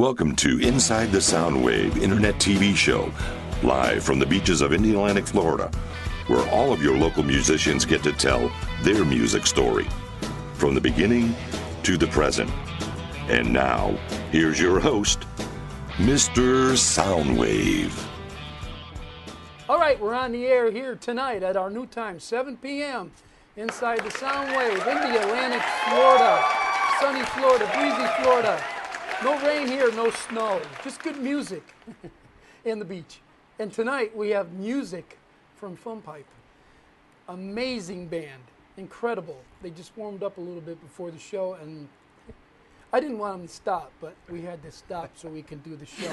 Welcome to Inside the Soundwave Internet TV Show, live from the beaches of Indian, Florida, where all of your local musicians get to tell their music story, from the beginning to the present. And now, here's your host, Mr. Soundwave. All right, we're on the air here tonight at our new time, 7 p.m., inside the Soundwave, Indy, Atlantic, Florida, sunny Florida, breezy Florida. No rain here, no snow, just good music in the beach. And tonight we have music from FUNPIPE. Amazing band, incredible. They just warmed up a little bit before the show, and I didn't want them to stop, but we had to stop so we can do the show.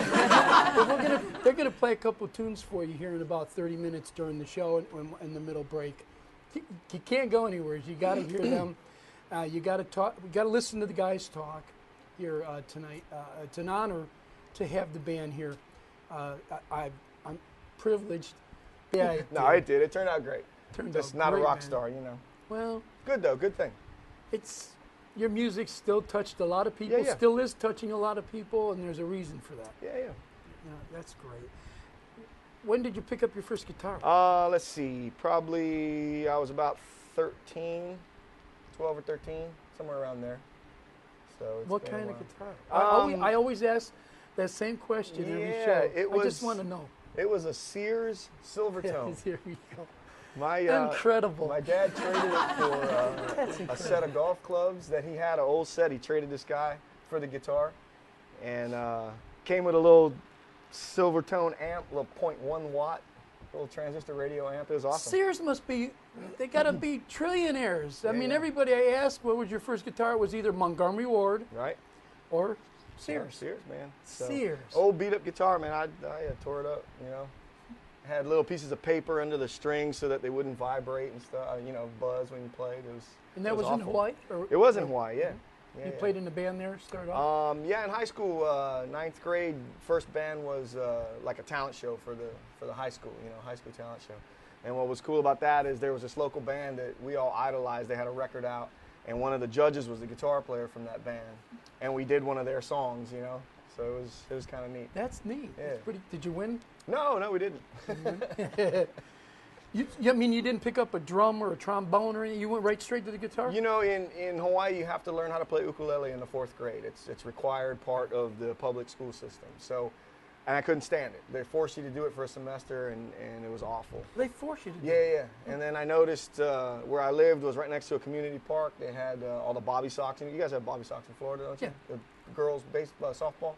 But they're gonna play a couple of tunes for you here in about 30 minutes during the show and in the middle break. You can't go anywhere. You got to hear them. You got to talk. We got to listen to the guys talk here tonight. It's an honor to have the band here. I'm privileged. Yeah. It did. It turned out great. Just not great, a rock man. star, you know. Well, good though. Good thing. It's your music still touched a lot of people. Yeah. Still is touching a lot of people, and there's a reason for that. Yeah. That's great. When did you pick up your first guitar? Let's see. Probably I was about 13, 12 or 13, somewhere around there. So what kind of guitar? I always ask that same question every show. I just want to know. It was a Sears Silvertone. Here we go. Incredible. My dad traded it for a set of golf clubs that he had, an old set. He traded this guy for the guitar, and came with a little Silvertone amp, little 0.1 watt, little transistor radio amp. It was awesome. Sears must be, they got to be trillionaires. I mean, everybody I asked, what was your first guitar? It was either Montgomery Ward, right, or Sears. Sears, man. So, Sears. Old beat up guitar, man. I tore it up, you know. Had little pieces of paper under the strings so that they wouldn't vibrate and stuff, buzz when you played. And that was in Hawaii? It was in Hawaii, yeah. You played in the band there, started off? In high school, 9th grade, first band was like a talent show for the high school, high school talent show. And what was cool about that is there was this local band that we all idolized. They had a record out, and one of the judges was the guitar player from that band. And we did one of their songs, So it was kind of neat. That's neat. Yeah. That's pretty. Did you win? No, we didn't. You mean you didn't pick up a drum or a trombone or anything? You went right straight to the guitar? In Hawaii, you have to learn how to play ukulele in the 4th grade. It's required part of the public school system. So, and I couldn't stand it. They forced you to do it for a semester, and it was awful. They forced you to do it? Yeah. And then I noticed where I lived was right next to a community park. They had all the Bobby Sox. You guys have Bobby Sox in Florida, don't you? Yeah. The girls' baseball, softball.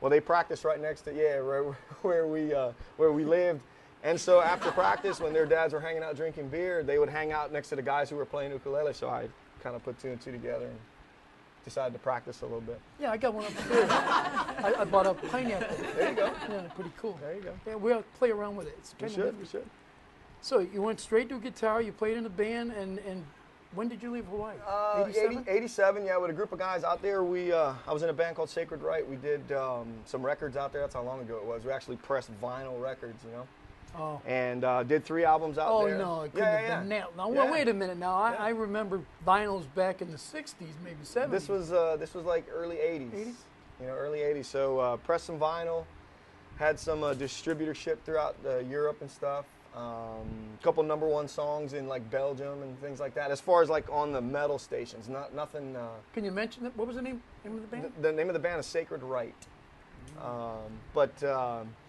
Well, they practiced right next to where we lived. And so after practice, when their dads were hanging out drinking beer, they would hang out next to the guys who were playing ukulele. So I kind of put 2 and 2 together and decided to practice a little bit. Yeah, I got one upstairs. I bought a pineapple. There you go. Yeah, pretty cool. There you go. Yeah, we'll play around with it. It's We should. So you went straight to guitar, you played in a band, and when did you leave Hawaii? 87? 87, yeah, with a group of guys out there. I was in a band called Sacred Right. We did some records out there. That's how long ago it was. We actually pressed vinyl records, Oh. And did 3 albums out there. Oh, no, it couldn't have been that. Now, wait a minute now. I remember vinyls back in the 60s, maybe 70s. This was like early 80s. 80s? Early 80s. So pressed some vinyl, had some distributorship throughout Europe and stuff. A couple #1 songs in like Belgium and things like that. As far as like on the metal stations, nothing. Can you mention it? What was the name of the band? The name of the band is Sacred Right.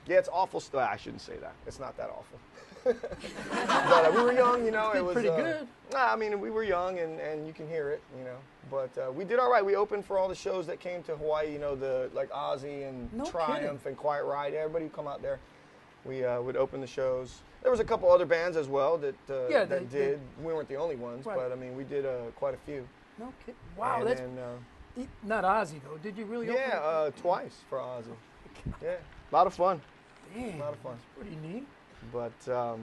It's awful stuff. I shouldn't say that. It's not that awful. But we were young, it was pretty good. I mean, we were young, and you can hear it, But we did all right. We opened for all the shows that came to Hawaii. Like Ozzy and Triumph and Quiet Riot. Everybody would come out there. We would open the shows. There was a couple other bands as well that did. We weren't the only ones, right. But I mean, we did quite a few. No kidding. Wow, and not Ozzy though. Did you really? Yeah, twice for Ozzy. Yeah, a lot of fun. Dang, a lot of fun. That's pretty neat. But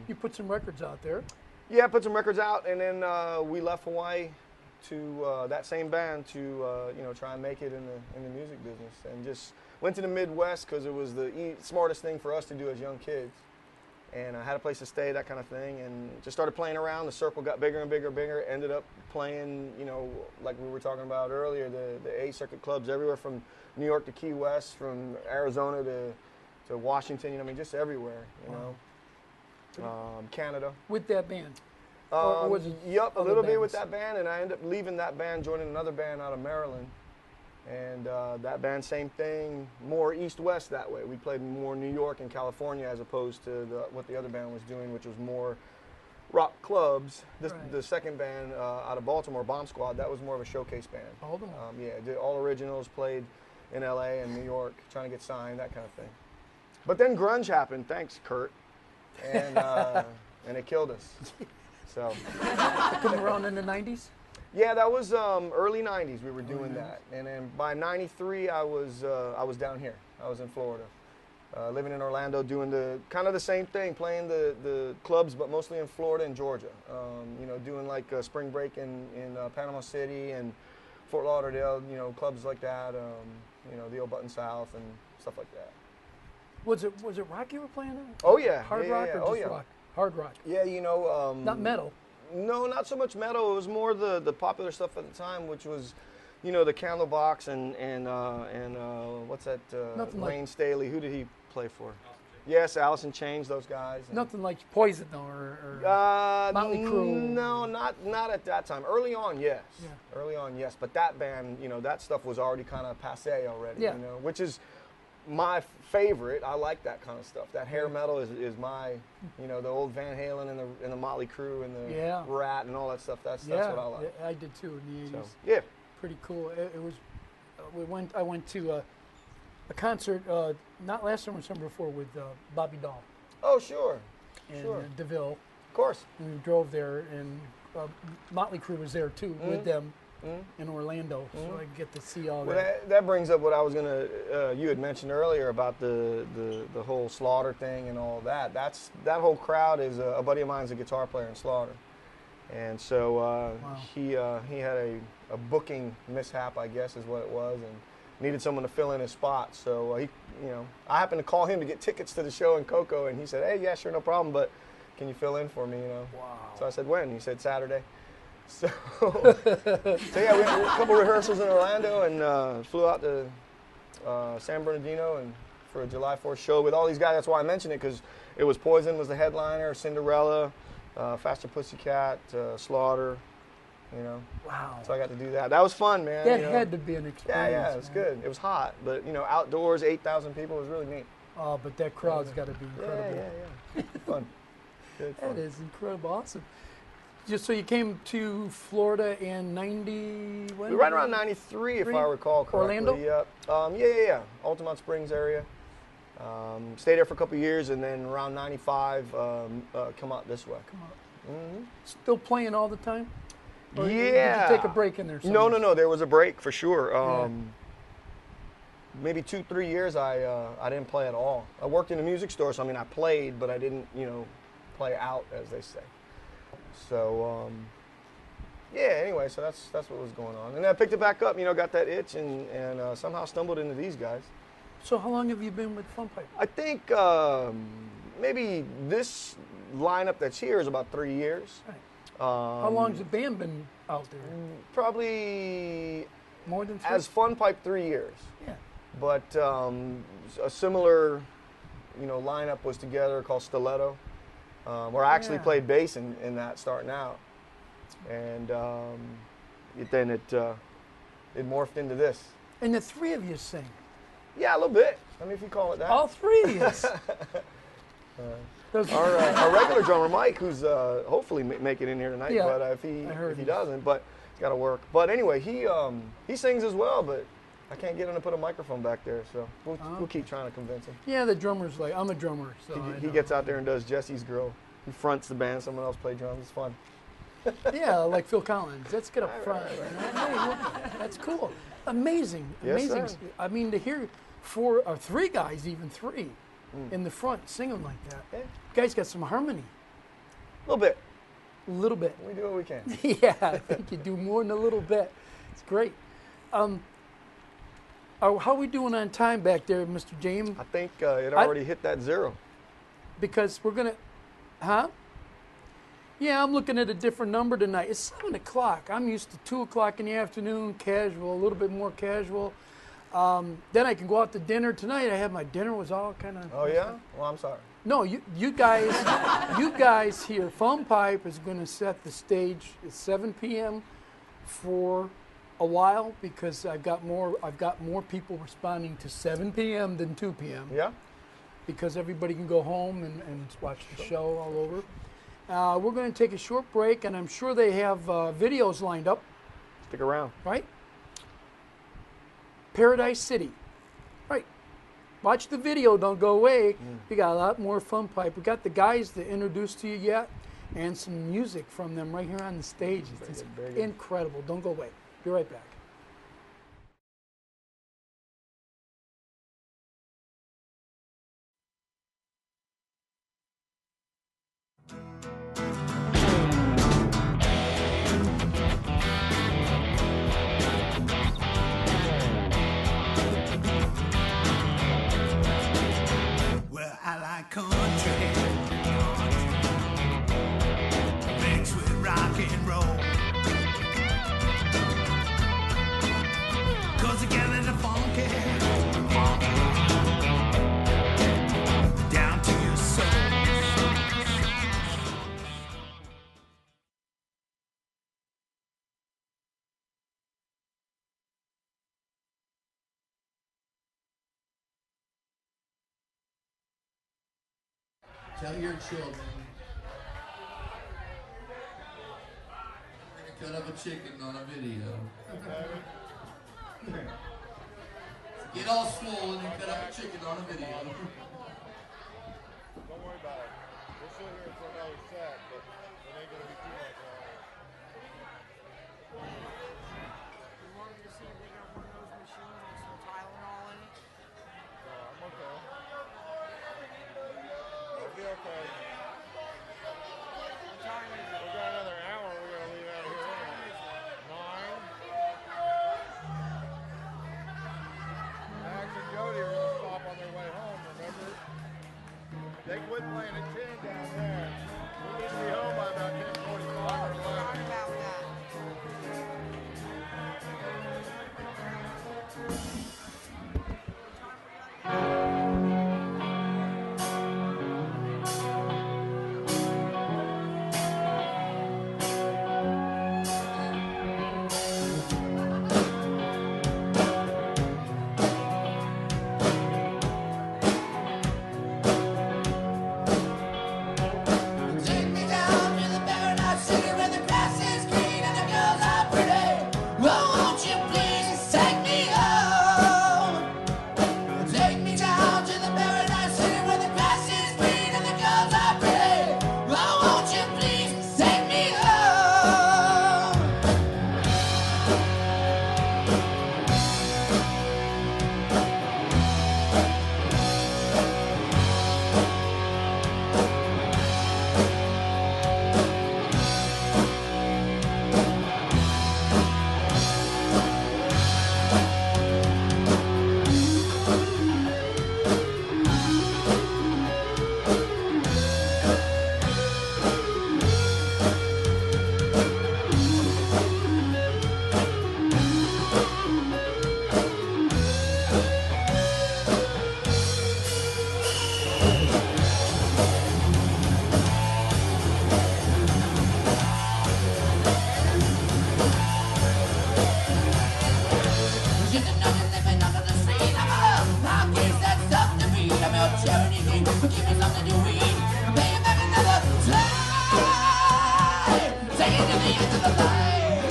you put some records out there. Yeah, I put some records out, and then we left Hawaii to that same band to try and make it in the music business, and just went to the Midwest because it was the smartest thing for us to do as young kids. and I had a place to stay, that kind of thing, and just started playing around. The circle got bigger and bigger and bigger. Ended up playing, you know, like we were talking about earlier, the A circuit clubs everywhere from New York to Key West, from Arizona to Washington. You know, I mean, just everywhere. You know, Canada. With that band. Or was it yep, a little bit bands? with that band, and I ended up leaving that band, joining another band out of Maryland. And that band, same thing, more east-west that way. We played more New York and California as opposed to what the other band was doing, which was more rock clubs. The second band out of Baltimore, Bomb Squad, that was more of a showcase band. Baltimore. Yeah, did all originals, played in LA and New York, trying to get signed, that kind of thing. But then grunge happened, thanks, Kurt, and it killed us. So. Come around in the 90s? Yeah, that was early 90s we were doing that. And then by 93 I was down here. I was in Florida. Living in Orlando, doing the kind of the same thing, playing the clubs, but mostly in Florida and Georgia. You know, doing like spring break in Panama City and Fort Lauderdale, you know, clubs like that, you know, the old Button South and stuff like that. Was it rock you were playing on? Oh yeah. Hard rock or just rock? Hard rock. Yeah, you know. Not metal. No, not so much metal. It was more the popular stuff at the time, which was, you know, the Candlebox and what's that? Wayne Staley. Who did he play for? Yes, Alice in Chains. Those guys. Nothing like Poison though, or Motley Crue. No, not at that time. Early on, yes. Yeah. Early on, yes. But that band, you know, that stuff was already kind of passé already. Yeah. You know, which is my favorite. I like that kind of stuff. That hair metal is my, you know, the old Van Halen and the Motley Crue and the Rat and all that stuff. That's what I like. Yeah, I did too in the 80s. So, yeah. Pretty cool. It was. I went to a concert not last summer, summer before with Bobby Dahl. Oh sure. In DeVille. Of course. And we drove there, and Motley Crue was there too with them. In Orlando, so I get to see all that. That brings up what I was gonna. You had mentioned earlier about the whole Slaughter thing and all that. That whole crowd is a buddy of mine's a guitar player in Slaughter, and so he had a booking mishap, I guess is what it was, and needed someone to fill in his spot. So I happened to call him to get tickets to the show in Cocoa, and he said, "Hey, yeah, sure, no problem, but can you fill in for me?" You know. Wow. So I said, "When?" He said, "Saturday." So yeah, we had a couple rehearsals in Orlando and flew out to San Bernardino and for a July 4th show with all these guys. That's why I mentioned it, because it was Poison was the headliner, Cinderella, Faster Pussycat, Slaughter, you know. Wow. So I got to do that. That was fun, man. That had to be an experience. Yeah, it was good. It was hot, but you know, outdoors, 8,000 people was really neat. Oh, but that crowd's got to be incredible. Yeah. Fun. Good fun. That is incredible. Awesome. Just so you came to Florida in 90, when? Right around 93, if I recall correctly. Orlando? Yeah. Altamont Springs area. Stayed there for a couple of years, and then around 95, come out this way. Come out. Still playing all the time? Or yeah. Did you take a break in there? No. There was a break for sure. Maybe 2-3 years I didn't play at all. I worked in a music store, so I mean I played, but I didn't, play out, as they say. So, anyway, so that's what was going on. And then I picked it back up, got that itch and somehow stumbled into these guys. So how long have you been with FUNPIPE? I think maybe this lineup that's here is about 3 years. Right. How long has the band been out there? Probably more than 3? As FUNPIPE 3 years. Yeah. But a similar, lineup was together called Stiletto. Where I actually played bass in that starting out, and then it morphed into this. And the three of you sing? Yeah, a little bit. I mean, if you call it that. All three of you. Our regular drummer Mike, who's hopefully making it in here tonight, but if he doesn't, but he's got to work. But anyway, he sings as well, but I can't get him to put a microphone back there, so we'll keep trying to convince him. Yeah, the drummer's like, I'm a drummer, so he gets out there and does Jesse's Girl. He fronts the band, someone else plays drums. It's fun. Yeah, like Phil Collins. Let's get up front. Hey, that's cool. Amazing. Yes, sir. I mean, to hear 4 or 3 guys, even 3, in the front singing like that. Yeah. You guys got some harmony. A little bit. A little bit. We do what we can. Yeah, I think you do more than a little bit. It's great. How are we doing on time back there, Mr. James? I think it already hit that 0. because we're gonna, huh? Yeah, I'm looking at a different number tonight. It's 7 o'clock. I'm used to 2 o'clock in the afternoon, casual, a little bit more casual. Then I can go out to dinner tonight. I have my dinner was all kind of. Oh yeah? Well, I'm sorry. No, you guys, you guys here. FUNPIPE is going to set the stage at 7 p.m. for a while because I've got more people responding to 7 p.m. than 2 p.m. Yeah. Because everybody can go home and watch the show all over. We're going to take a short break, and I'm sure they have videos lined up. Stick around. Right? Paradise City. Right. Watch the video. Don't go away. We got a lot more FUNPIPE. We got the guys that introduced to you yet, and some music from them right here on the stage. It's incredible. Don't go away. Be right back. Well, I like country mixed with rock and roll. 'Cause together the funky down to your soul. Tell your children we're gonna cut up a chicken on a video. Get all swollen and cut up a chicken on a video. Don't worry about it. We'll sit here for another set, but it ain't gonna be too much longer. You want me to see if they got one of those machines with some Tylenol in it? So I'm okay. I'll be okay. What time is it? We got another hour. We gotta leave out of here anyway. 9. Max and Jody are gonna stop on their way home. Remember? They quit playing at 10 down there. We need to be home by about 10:45 or 11. Sorry about that. Take me down to the paradise city where the grass is green and the girls are pretty. Oh, won't you please take me home? Take me down to the paradise city where the grass is green and the girls are pretty. Oh, won't you please take me home? Just another living under the street. I'll give that stuff to read. I'm your charity king, but give me something to read. I'm paying back another time. Take it to the end of the line.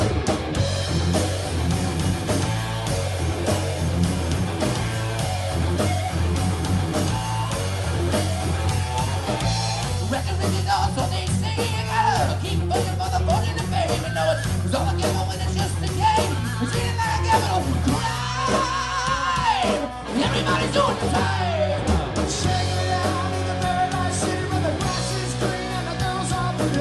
Record is also they say. Keep pushing for the fortune and fame. You know it, 'cause all I care for when it's just a game. It's feeling like a capital crime. Everybody's doing the time. Shake it out in the paradise city where the grass is green and the girls are pretty.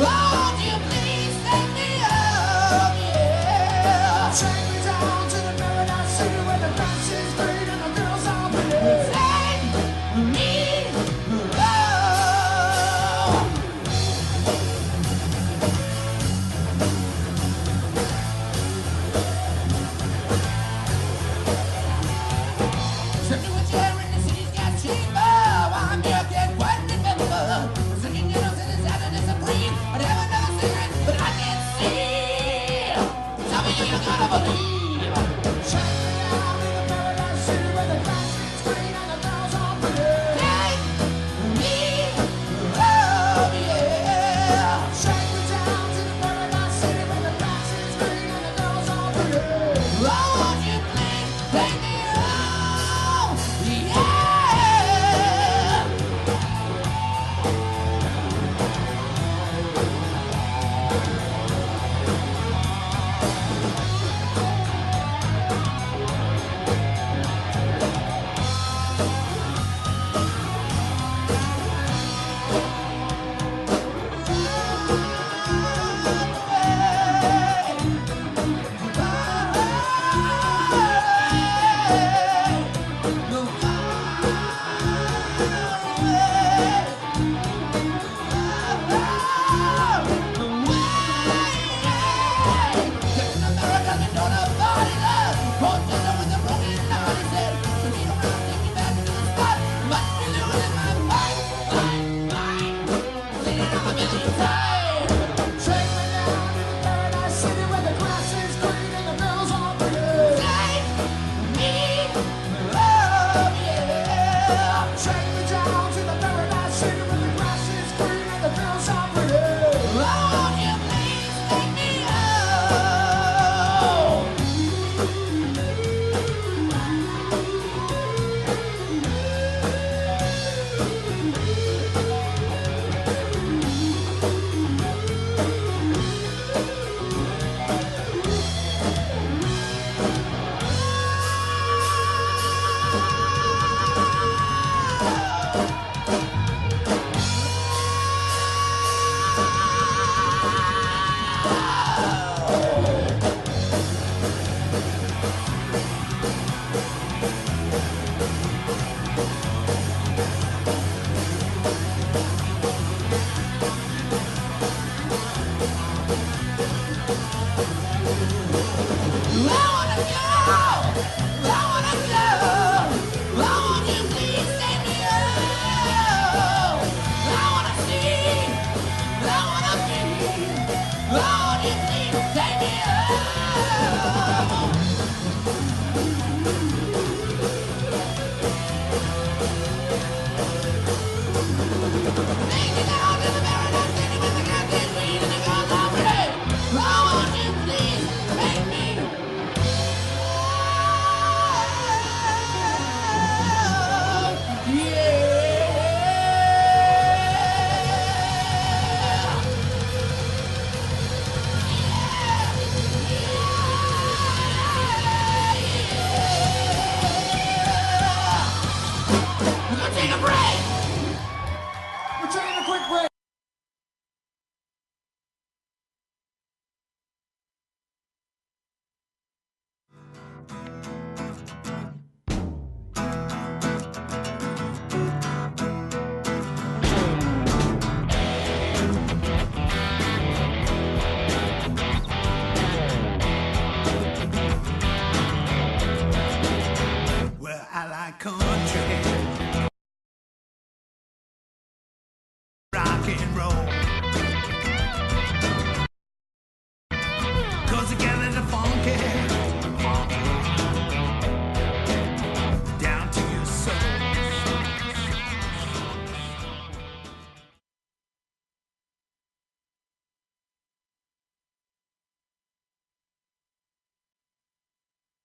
Won't you please take me home, yeah? Take me down to the paradise city where the grass is green and the girls are pretty. Take me home.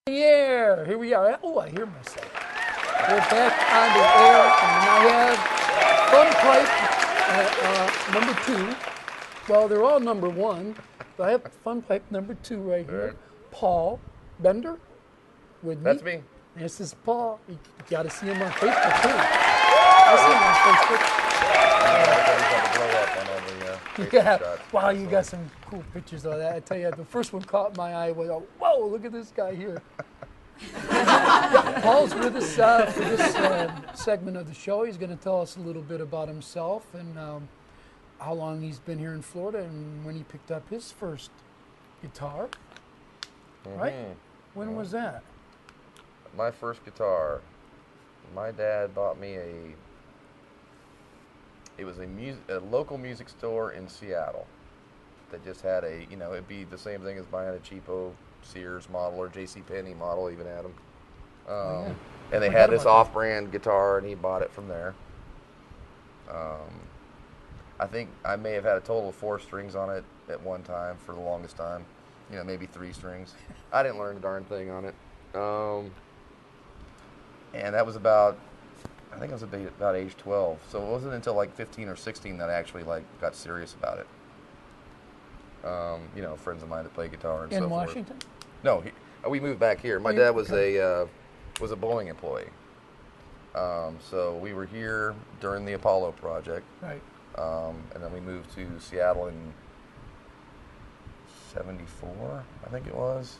Yeah, here we are. Oh, I hear myself. We're back on the air, and I have Fun Pipe number 2. Well, they're all number 1, but I have Fun Pipe number 2 right here. Paul Bender with me. That's me. This is Paul. You got to see him on Facebook too. I see him on Facebook. Yeah. Wow, you got some cool pictures of that. I tell you, the first one caught my eye. Was, whoa, look at this guy here. Paul's with us for this segment of the show. He's going to tell us a little bit about himself and how long he's been here in Florida and when he picked up his first guitar. Right? When was that? My first guitar. My dad bought me it was a local music store in Seattle that just had it'd be the same thing as buying a cheapo Sears model or J.C. Penney model, even had them. yeah. And they Forgot had this about that. off-brand guitar, and he bought it from there. I think I may have had a total of 4 strings on it at one time for the longest time. You know, maybe 3 strings. I didn't learn a darn thing on it. And that was about, I think I was about age 12. So it wasn't until like 15 or 16 that I actually like got serious about it. You know, friends of mine that play guitar and so In forth. Washington? No, we moved back here. My dad was a Boeing employee. So we were here during the Apollo project. Right. And then we moved to Seattle in 74, I think it was.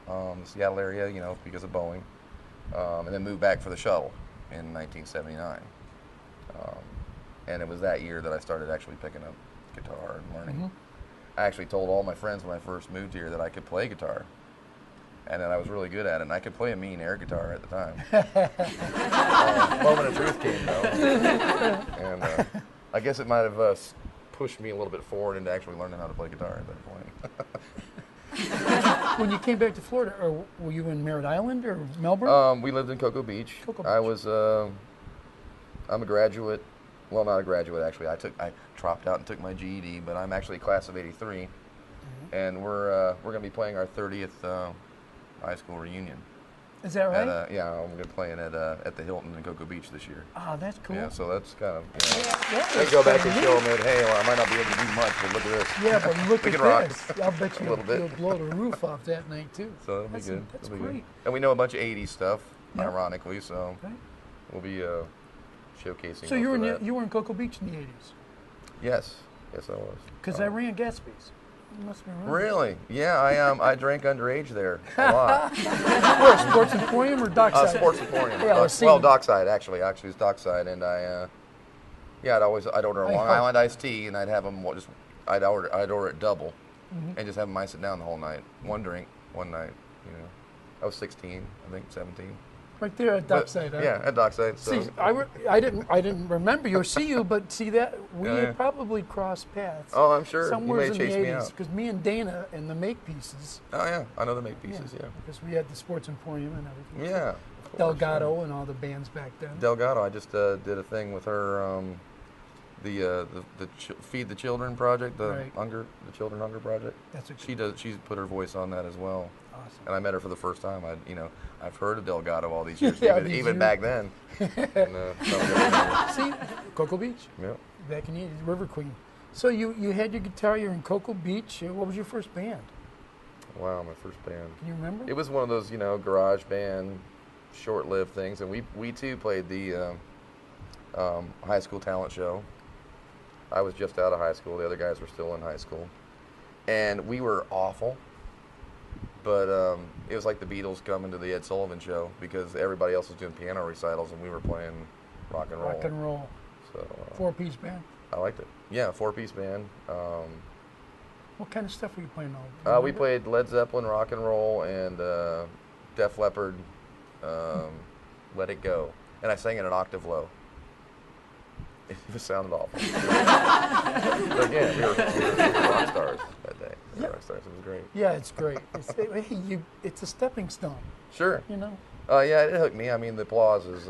The Seattle area, you know, because of Boeing. And then moved back for the shuttle in 1979. And it was that year that I started actually picking up guitar and learning. Mm-hmm. I actually told all my friends when I first moved here that I could play guitar. And that I was really good at it. And I could play a mean air guitar at the time. Moment of truth came, though. And I guess it might have pushed me a little bit forward into actually learning how to play guitar at that point. When you came back to Florida, or were you in Merritt Island or Melbourne? We lived in Cocoa Beach. Cocoa I Beach. was, I'm a graduate. Well, not a graduate, actually. I dropped out and took my GED, but I'm actually a class of 83. Mm-hmm. And we're going to be playing our 30th high school reunion. Is that right? Yeah, I'm going to be playing at the Hilton in Cocoa Beach this year. Oh, that's cool. Yeah, so that's kind of, you know, Yeah, they go back and show them that, hey, well, I might not be able to do much, but look at this. Yeah, but look We at can rock. this. I'll bet A you little bit. you'll blow the roof off that night, too. So that'll be That's- good. That's That'll be great. good. And we know a bunch of 80s stuff, Yeah. ironically, so Okay. we'll be showcasing. So you most of that. were in Cocoa Beach in the 80s? Yes, I was. Because I ran Gatsby's. You must be right. Really? Yeah, I drank underage there a lot. Where, Sports Emporium or Dockside? Sports Emporium. Yeah, I was Well, seeing- Dockside actually. Actually, it's Dockside, and I'd order a I Long hope- Island iced tea, and I'd have them I'd order it double, Mm-hmm. and just have them sit down the whole night. One drink, one night. You know, I was 16, I think 17. Right there at But, Dockside, huh? Yeah, at Dockside. So. See, I didn't remember you or see you, but see that we Yeah. had probably crossed paths. Oh, I'm sure. Somewhere You in may the chase me 80s, out. because me and Dana and the Make Pieces. Oh yeah, I know the Make Pieces. Yeah. Because we had the Sports Emporium and everything. Yeah. of course, Delgado and all the bands back then. yeah. Delgado. I just did a thing with her. The Feed the Children project, the Children Hunger project. That's a She does. She's put her voice on that as well. Awesome. And I met her for the first time. I've heard of Delgado all these years, Yeah, even, these even years. back then. And, See, Cocoa Beach, yeah. back in the 80s, River Queen. So you had your guitar, you're in Cocoa Beach. What was your first band? Wow, my first band. Can you remember? It was one of those, garage band, short-lived things, and we too played the high school talent show. I was just out of high school. The other guys were still in high school, and we were awful. But it was like the Beatles coming to the Ed Sullivan Show because everybody else was doing piano recitals and we were playing rock and roll. Rock and roll. So 4-piece band. I liked it. Yeah, 4-piece band. What kind of stuff were you playing on? We played Led Zeppelin, rock and roll, and Def Leppard, Let It Go, and I sang it an octave low. It sounded awful. But again, we were rock stars that day. We were rock stars. It was great. Yeah, it's great. It's a stepping stone, Sure. you know? Yeah, it hooked me. I mean, the applause is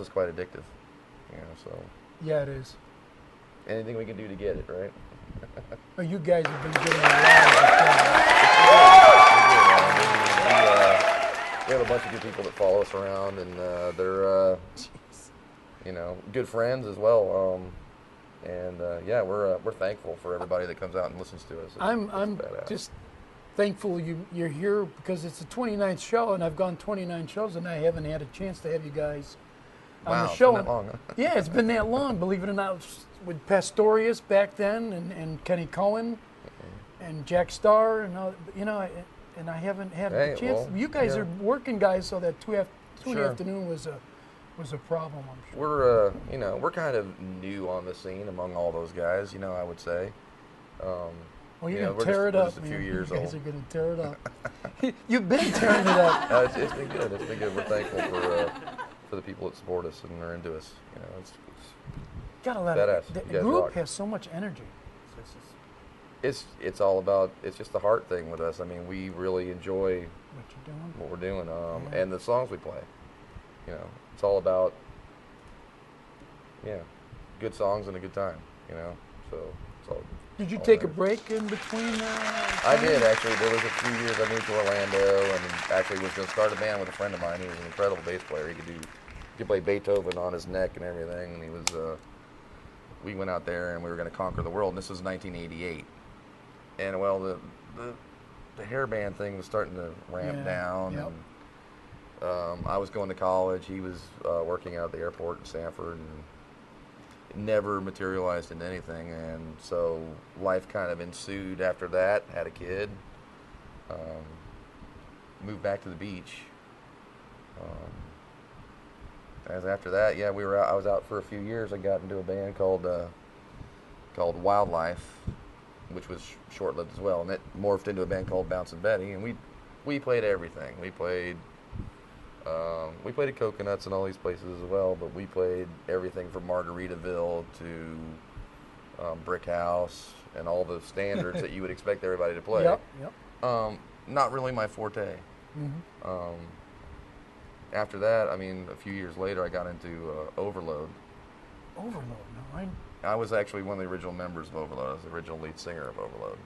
quite addictive. So Yeah, it is. anything we can do to get it, right? Oh, you guys have been getting a lot of We have a bunch of good people that follow us around, and they're good friends as well. Yeah, we're thankful for everybody that comes out and listens to us. I'm badass. just thankful you're here because it's the 29th show, and I've gone 29 shows, and I haven't had a chance to have you guys on Wow, the it's show. been that long, huh? Yeah, it's been that long, believe it or not, with Pastorius back then, and Kenny Cohen, and Jack Starr, and all, and I haven't had Hey, a chance. well, You guys yeah. are working guys, so that two in the Sure. afternoon was a problem, I'm sure. We're kind of new on the scene among all those guys. I would say. Well, you're we're going to tear just- it we're up, just a few man. years You guys old. are going to tear it up. You've been tearing it up. It's been good. It's been good. We're thankful for the people that support us and are into us. It's Got a lot badass. of, the You guys group rock. has so much energy. It's all about, it's just the heart thing with us. I mean, we really enjoy What you're doing? what we're doing, Yeah. and the songs we play. You know, it's all about, yeah, good songs and a good time. You know, so it's all. Did you all take a there. break in between? I did actually. There was a few years I moved to Orlando, and actually was going to start a band with a friend of mine. He was an incredible bass player. He could play Beethoven on his neck and everything. And he was. We went out there and we were going to conquer the world. And this was 1988. And well, the hair band thing was starting to ramp down. Yep. And I was going to college. He was working out at the airport in Sanford, and it never materialized into anything. And so life kind of ensued after that. Had a kid. Moved back to the beach. As after that, yeah, we were out. I was out for a few years. I got into a band called Wildlife, which was short-lived as well, and it morphed into a band called Bouncin' Betty, and we played everything. We played at Coconuts and all these places as well, but we played everything from Margaritaville to Brick House and all the standards that you would expect everybody to play. Yep. Not really my forte. Mm-hmm. After that, I mean, a few years later, I got into Overload. Overload. No, I was actually one of the original members of Overload. I was the original lead singer of Overload.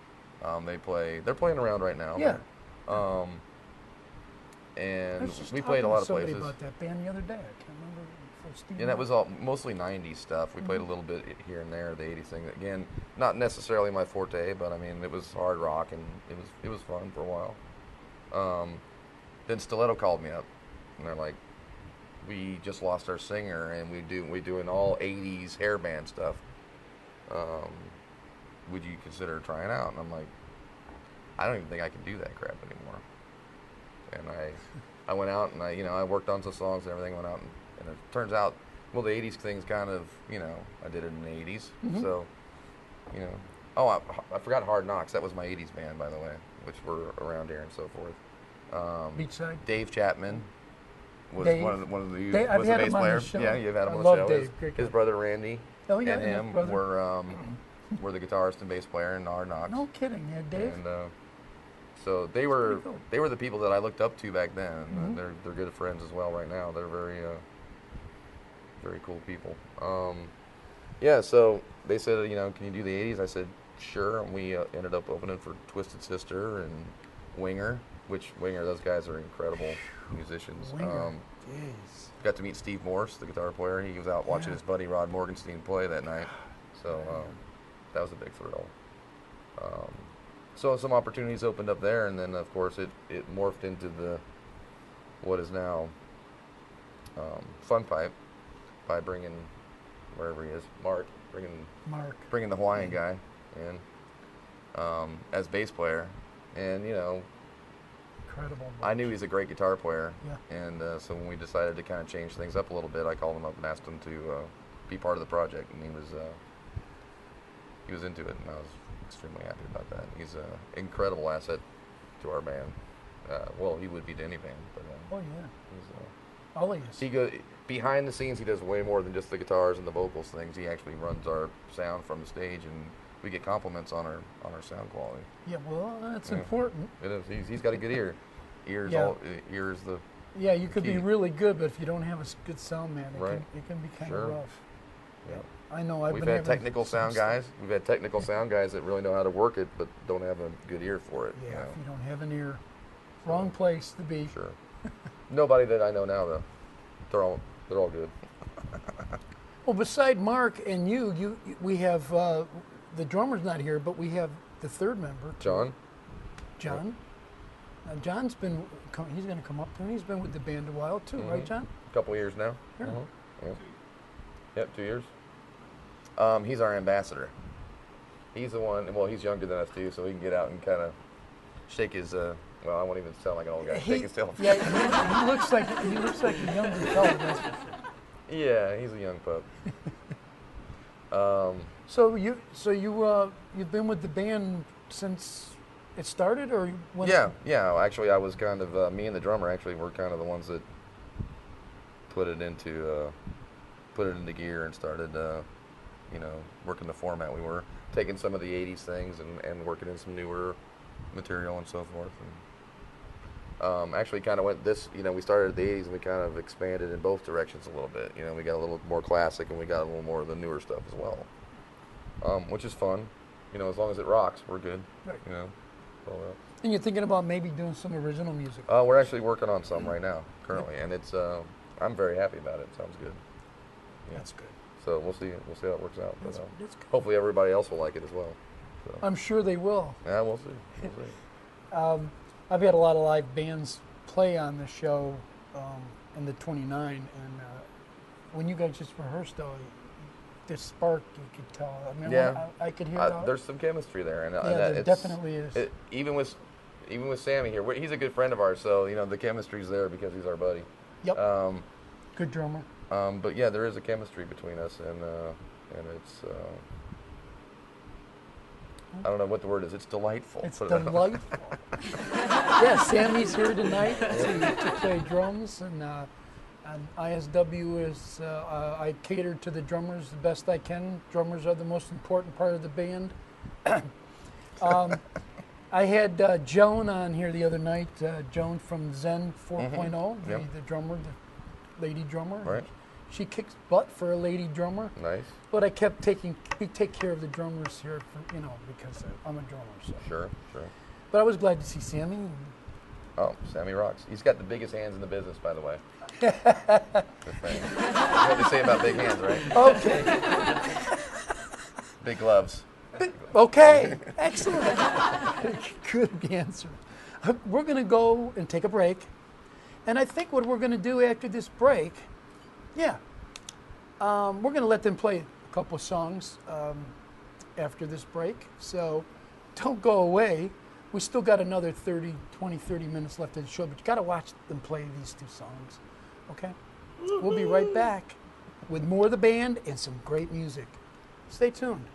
They're playing around right now. Yeah. And I was just we played a lot of talking to places. somebody about that band the other day. I can't remember. For Steve And that was all mostly 90s stuff. We played a little bit here and there, the 80s thing. Again, not necessarily my forte, but I mean, it was hard rock, and it was fun for a while. Then Stiletto called me up. And they're like, we just lost our singer, and we doing all 80s hair band stuff. Would you consider trying out? And I'm like, I don't even think I can do that crap anymore. And I went out and I worked on some songs and everything. Went out and it turns out, well, the 80s thing's kind of, I did it in the 80s. Mm-hmm. So, oh, I forgot Hard Knocks. That was my 80s band, by the way, which were around here and so forth. Beachside. Dave Chapman was Dave. one of the Dave, I've was a had bass him on player. the show. Yeah, you've had him I on love the show. Dave. Great His guy. brother Randy Oh, yeah, and yeah, him brother. were the guitarist and bass player in Hard Knocks. No kidding, yeah, Dave. And so they were pretty cool. they were the people that I looked up to back then. Mhm. They're good friends as well right now. They're very very cool people. Yeah, so they said, can you do the 80s? I said, sure. And we ended up opening for Twisted Sister and Winger, those guys are incredible musicians. Winger. Jeez. Got to meet Steve Morse, the guitar player. He was out watching Yeah. his buddy Rod Morgenstein play that night. So that was a big thrill. So some opportunities opened up there, and then of course it morphed into what is now FUNPIPE by bringing, wherever he is, Mark, bringing the Hawaiian guy in as bass player, and Incredible. I knew he's a great guitar player, Yeah. and so when we decided to kind of change things up a little bit, I called him up and asked him to be part of the project, and he was into it, and I was extremely happy about that. He's an incredible asset to our band. Well, he would be to any band, but Oh, yeah. he's, All he is. he goes behind the scenes. He does way more than just the guitars and the vocals things. He actually runs our sound from the stage, and we get compliments on our sound quality. Yeah, well, that's Yeah. important. It is. He's got a good ear. Ears Yeah. ears the. Yeah, you could be Key. really good, but if you don't have a good sound man, Right. it can be kind Sure. of rough. Yeah. I know. I've We've been had having technical some sound stuff. guys. We've had technical sound guys that really know how to work it, but don't have a good ear for it. Yeah, if you don't have an ear, wrong place to be. Sure. Nobody that I know now though. They're all good. Well, beside Mark and you, we have the drummer's not here, but we have the third member, John. John. Now, John's been. He's going to come up here. He's been with the band a while too, right, John? A couple years now. Sure. Yeah. Yep, 2 years. He's our ambassador. He's the one. Well, he's younger than us too, so he can get out and kind of shake his. Well, I won't even sound like an old guy. Shake his tail. Yeah, he looks like a younger fellow. That's for sure. Yeah, he's a young pup. So you've been with the band since it started, or when? Yeah. Actually, I was kind of me and the drummer. Actually, were kind of the ones that put it into gear and started, working the format we were. taking some of the 80s things and working in some newer material and so forth. And actually kind of went this, we started at the 80s and we kind of expanded in both directions a little bit. We got a little more classic and we got a little more of the newer stuff as well, which is fun. As long as it rocks, we're good. Right. All that. And you're thinking about maybe doing some original music. We're actually working on some right now, currently, and it's I'm very happy about it. It sounds good. Yeah. That's good. So we'll see how it works out. That's But, good. hopefully everybody else will like it as well. So. I'm sure they will. Yeah, we'll see. We'll see. I've had a lot of live bands play on the show in the 29, and when you guys just rehearsed, though, the spark, you could tell. I mean, Yeah. I could hear that. There's some chemistry there, and there definitely is. Even with Sammy here, he's a good friend of ours, so the chemistry's there because he's our buddy. Yep. Good drummer. But yeah, there is a chemistry between us, and it's I don't know what the word is. It's delightful. It's delightful. Yeah, Sammy's here tonight to play drums, and ISW is I cater to the drummers the best I can. Drummers are the most important part of the band. I had Joan on here the other night. Joan from Zen 4.0, Yep. the drummer, the lady drummer. Right. She kicks butt for a lady drummer. Nice. But I kept we take care of the drummers here, because I'm a drummer. So. Sure. But I was glad to see Sammy. Oh, Sammy rocks. He's got the biggest hands in the business, by the way. Good thing. You had to say about big hands, right? Okay. Big gloves. Okay. Excellent. Good answer. We're going to go and take a break. And I think what we're going to do after this break, we're going to let them play a couple of songs after this break. So don't go away. We still got another 30 minutes left of the show, but you got to watch them play these two songs. Okay? We'll be right back with more of the band and some great music. Stay tuned.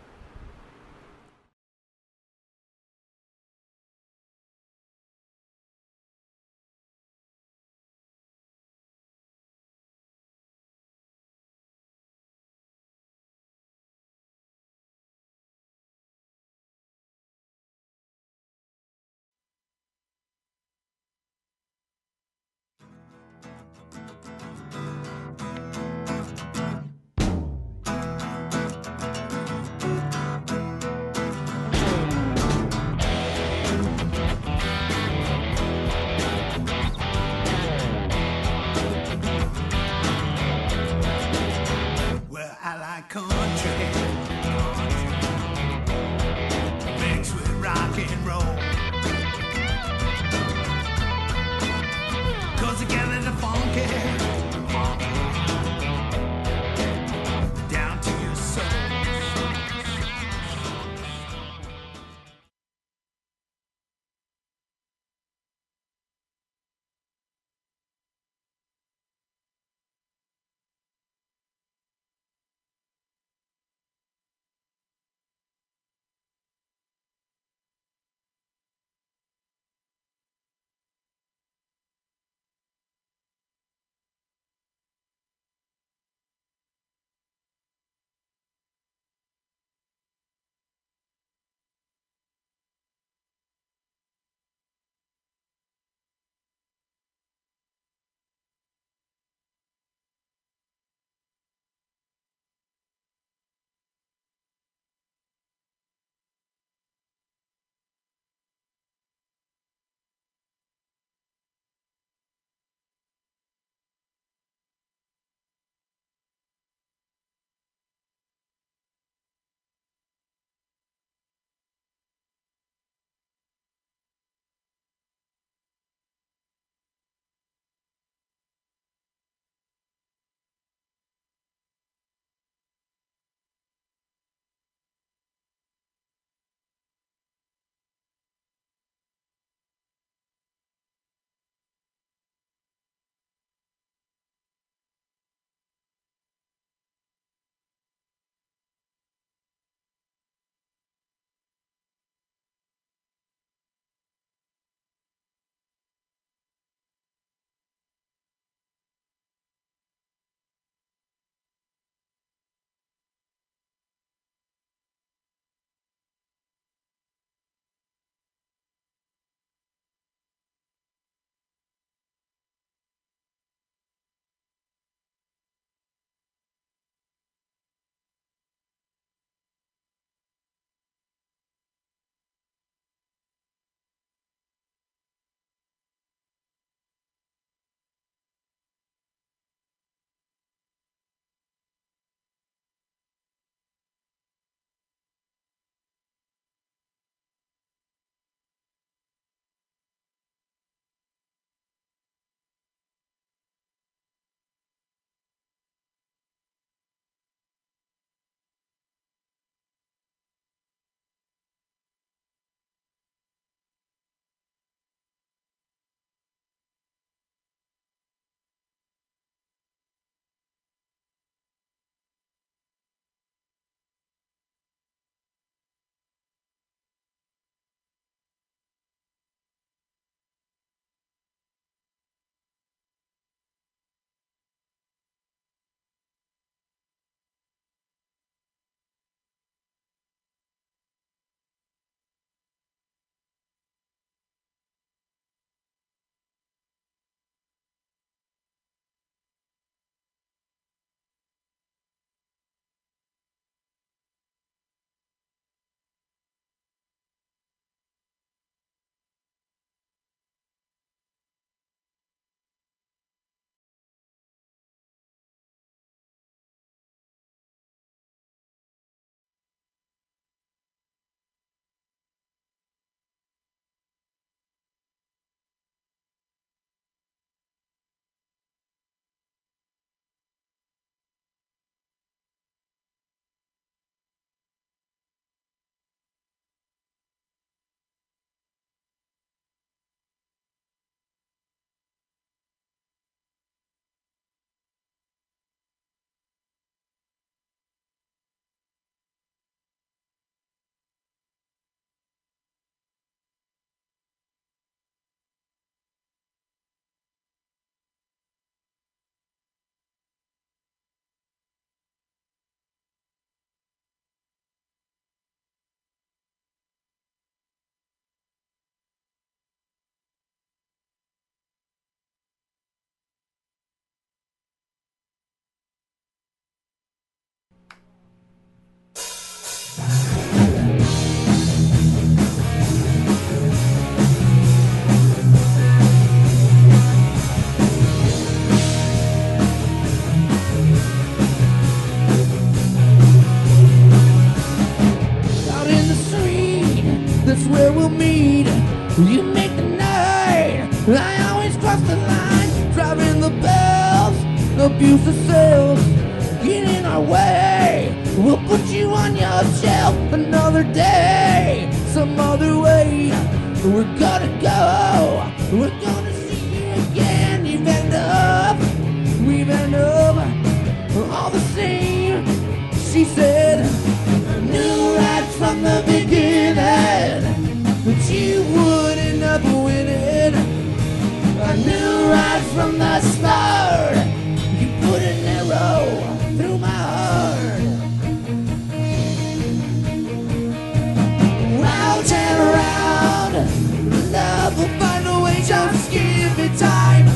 cross the line, driving the bells, abuse the sales, get in our way. We'll put you on your shelf another day, some other way. We're gonna go, we're gonna see you again. You've end up, we've end up all the same. She said, I knew right from the beginning that you would end up winning. I knew right from the start you put an arrow through my heart. Round and around, love will find a way, just give it time.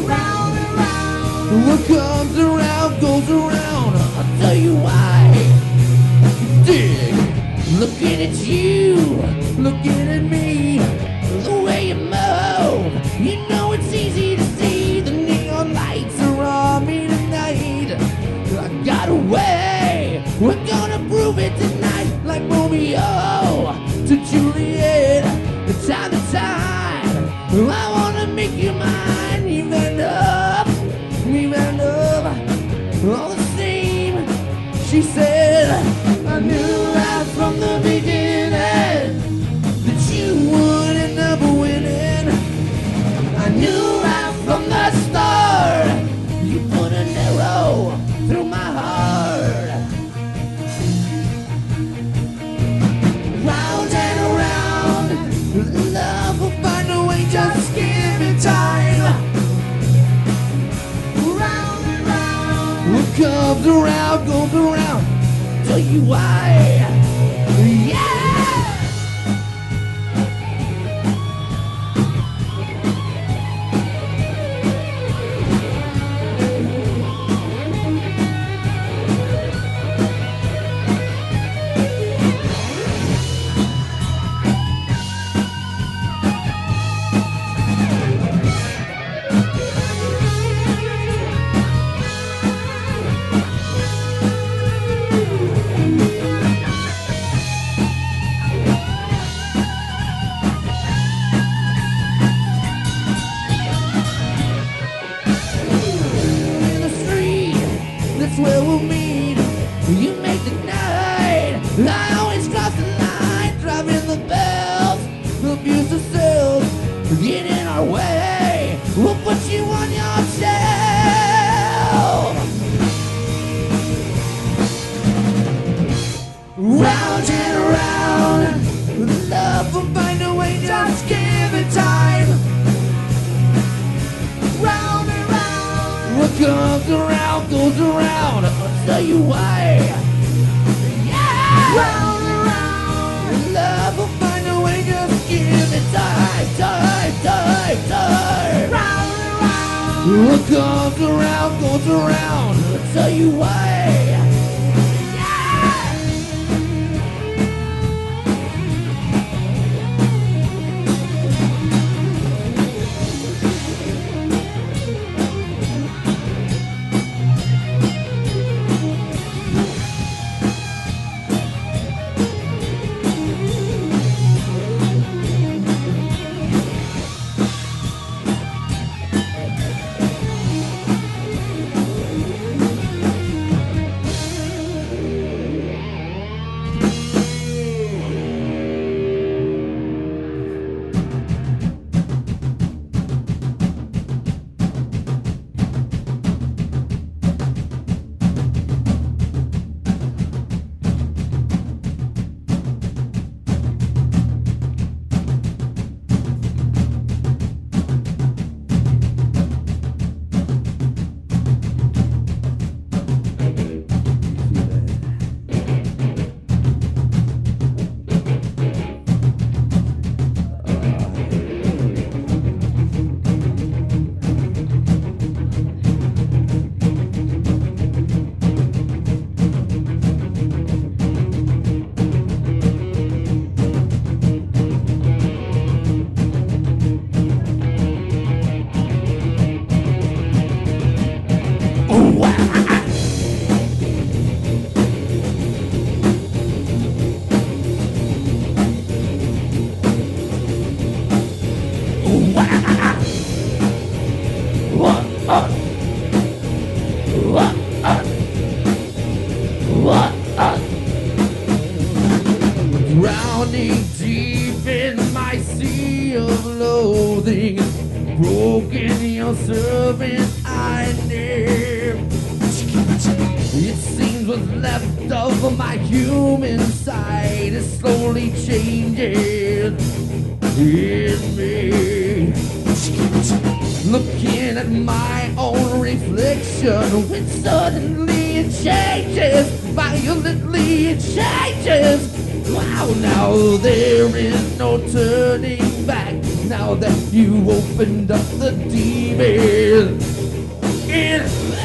Round and round, what comes around goes around. I'll tell you why. Dig, looking at you, looking at me, the way you move, you know it's easy to see. The neon lights are on me tonight. I got a way, we're gonna prove it tonight. Like Romeo to Juliet, time to time, I wanna make you mine. You've end up, we've end up all the same. She said, I knew right from the beginning that you would end up winning. I knew right from the start you put an arrow through my heart. Round and around, love will find a way, just give it time. Round and round, what comes around goes around. Tell you why. Yeah. That's where we'll meet. You make the night. I always cross the line, driving the bells, abuse the sales, get in our way. We'll put you on your shelf. Round and around, love will find a way, just give it time. Round and round, what comes around goes around. I'll tell you why. Yeah. Round and round, love will find a way, just give it time, time, time, time. Round and round, what comes around goes around. I'll tell you why. clothing broken, your servant I name. It seems what's left of my human side is slowly changing in me. Looking at my own reflection, when suddenly it changes, violently it changes. Wow, now there is no turning back. Now that you opened up the demon in me.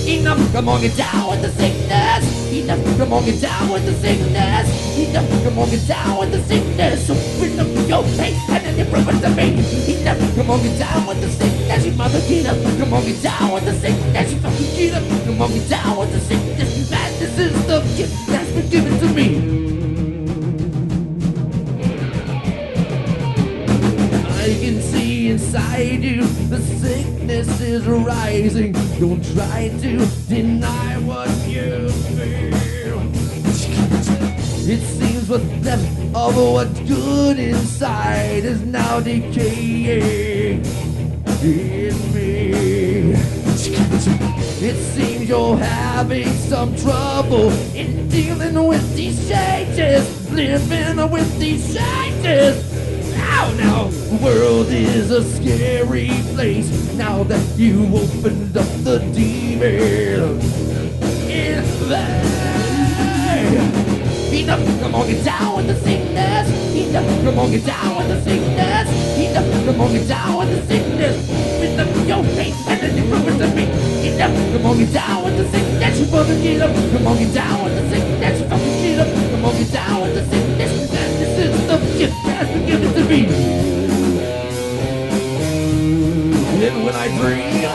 Enough, come on, get down with the sickness. Enough, come on, get down with the sickness. Enough, come on, get down with the sickness. Open up your face and then you prove it to me. Enough, come on, get down with the sickness. You mother, get up, come on, get down with the sickness. You fucking get up, come on, get down with the sickness. Madness is the gift that's been given to me. I can see inside you, the sickness is rising. Don't try to deny what you feel. It seems what's left of what's good inside is now decaying in me. It seems you're having some trouble in dealing with these changes, living with these changes. Now, the world is a scary place. Now that you opened up the demon in there. Enough, come on, get down with the sickness. Enough, come on, get down with the sickness. Enough, come on, get down with the sickness. Open up your face and then you prove it to me. Enough, come on, get down with the sickness. You mother, get up, come on, get down with the sickness. You fucking get up, come on, get down with the sickness. And this is the gift that's been given to me. And when I dream,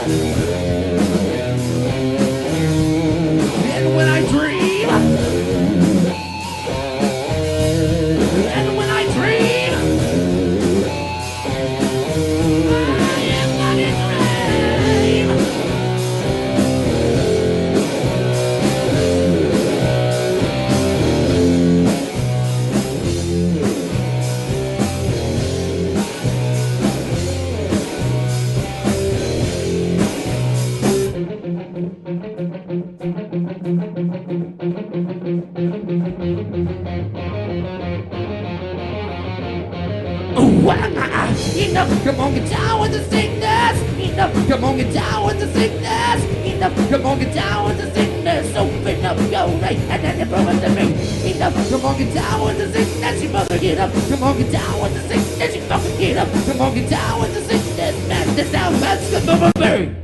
and when I dream, and when I dream, I am not in dream. Enough, come on, get down with the sickness. Enough, come on, get down with the sickness. Enough, come on, get down with the sickness. Open up your right and then you prove it to me. Enough, come on, get down with the sickness. You mother, get up. Come on, get down with the sickness. You fucking get up. Come on, get down with the sickness. Man, this out, that's good, baby.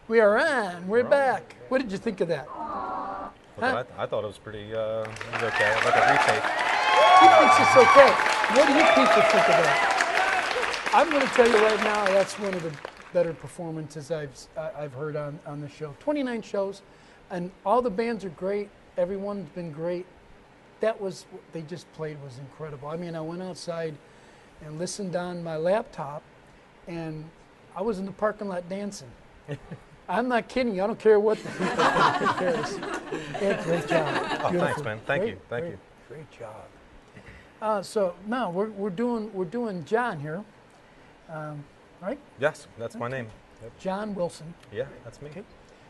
We are on. We're back. What did you think of that? Look, I thought it was pretty, it was okay. Like a retake. He thinks it's okay. What do you people think of that? I'm going to tell you right now, that's one of the better performances I've heard on the show. 29 shows, and all the bands are great. Everyone's been great. That was what they just played was incredible. I mean, I went outside and listened on my laptop, and I was in the parking lot dancing. I'm not kidding you. I don't care what the people think. Yeah, great job. Oh, thanks, man. Thank you. Great job. So now we're doing John here, right? Yes, that's my name. Yep. John Wilson. Yeah, that's me. Okay.